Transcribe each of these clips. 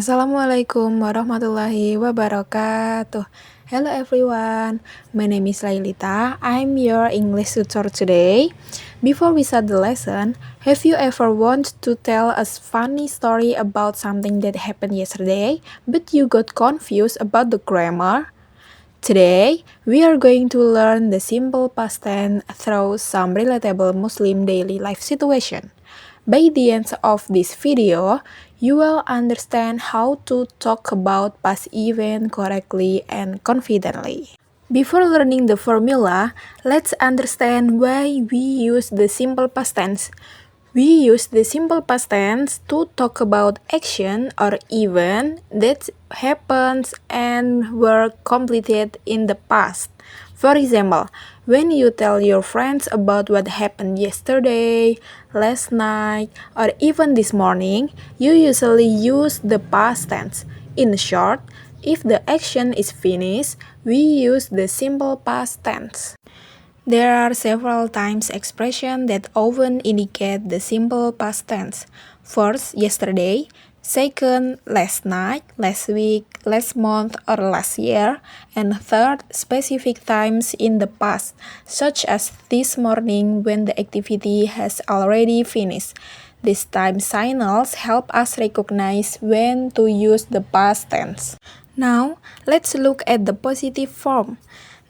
Assalamualaikum warahmatullahi wabarakatuh. Hello everyone, my name is Lailita. I'm your English tutor today. Before we start the lesson, have you ever wanted to tell us funny story about something that happened yesterday, but you got confused about the grammar? Today, we are going to learn the simple past tense through some relatable Muslim daily life situation. By the end of this video, you will understand how to talk about past event correctly and confidently. Before learning the formula, let's understand why we use the simple past tense. We use the simple past tense to talk about action or event that happens and were completed in the past. For example, when you tell your friends about what happened yesterday, last night, or even this morning, you usually use the past tense. In short, if the action is finished, we use the simple past tense. There are several times expressions that often indicate the simple past tense. First, yesterday. Second, last night, last week, last month, or last year. And third, specific times in the past, such as this morning when the activity has already finished. These time signals help us recognize when to use the past tense. Now, let's look at the positive form.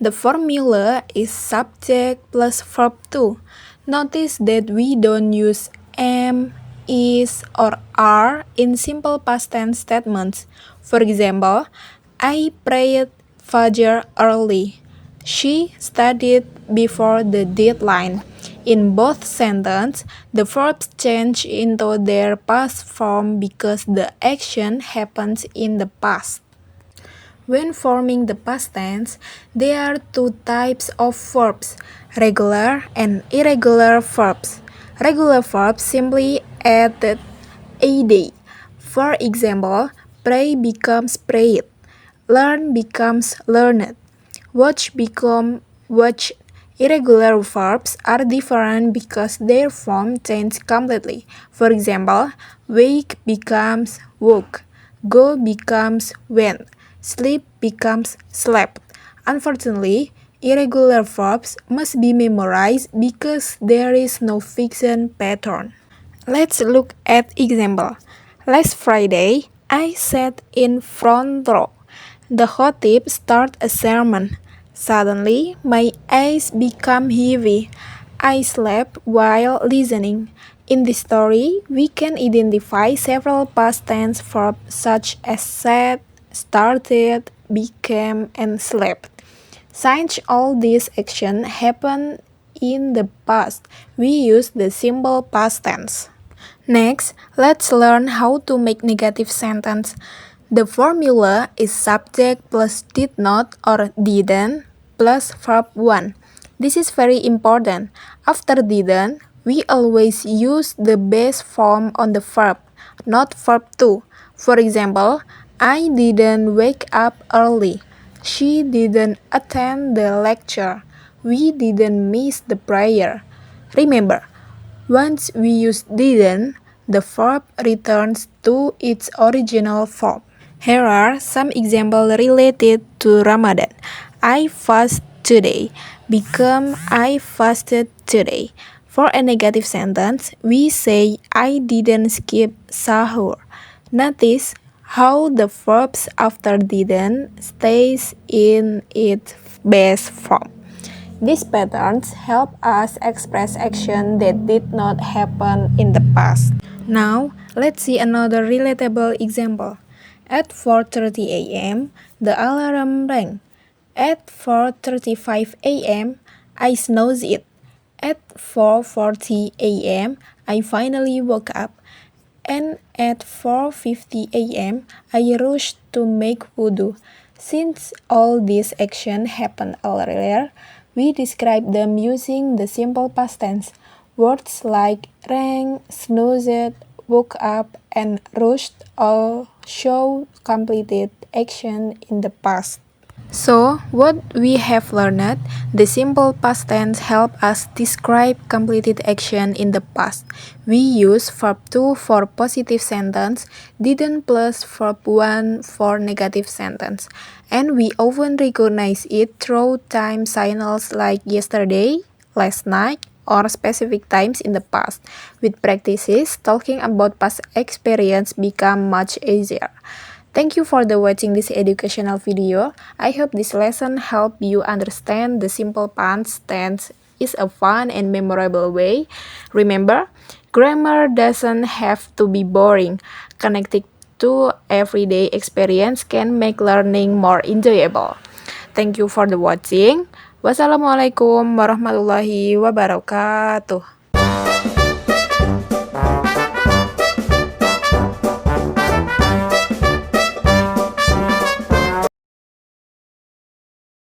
The formula is subject plus verb 2. Notice that we don't use am, is, or are in simple past tense statements. For example, I prayed Fajr early. She studied before the deadline. In both sentences, the verbs change into their past form because the action happens in the past. When forming the past tense, there are two types of verbs, regular and irregular verbs. Regular verbs simply added ed. For example, pray becomes prayed, learn becomes learned, watch becomes watched. Irregular verbs are different because their form changes completely. For example, wake becomes woke, go becomes went, sleep becomes slept. Unfortunately, irregular verbs must be memorized because there is no fixed pattern. Let's look at example. Last Friday, I sat in front row. The khatib started a sermon. Suddenly, my eyes become heavy. I slept while listening. In this story, we can identify several past tense verbs such as sat, started, became, and slept. Since all these actions happen in the past, we use the simple past tense. Next, let's learn how to make negative sentence. The formula is subject plus did not or didn't plus verb 1. This is very important. After didn't, we always use the base form on the verb, not verb 2. For example, I didn't wake up early. She didn't attend the lecture. We didn't miss the prayer. Remember, once we use didn't, the verb returns to its original form. Here are some examples related to Ramadan. I fast today. Become I fasted today. For a negative sentence, we say I didn't skip sahur. Notice how the verbs after didn't stays in its base form. These patterns help us express action that did not happen in the past. Now, let's see another relatable example. At 4:30 a.m., the alarm rang. At 4:35 a.m., I snoozed it. At 4:40 a.m., I finally woke up. And at 4:50 a.m., I rushed to make wudu. Since all these actions happened earlier, we describe them using the simple past tense. Words like rang, snoozed, woke up, and rushed all show completed action in the past. So, what we have learned, the simple past tense help us describe completed action in the past. We use verb to for positive sentence, didn't plus verb 1 for negative sentence. And we often recognize it through time signals like yesterday, last night, or specific times in the past. With practices, talking about past experience become much easier. Thank you for watching this educational video. I hope this lesson help you understand the simple past tense is a fun and memorable way. Remember, grammar doesn't have to be boring. Connecting to everyday experience can make learning more enjoyable. Thank you for watching. Wassalamualaikum warahmatullahi wabarakatuh.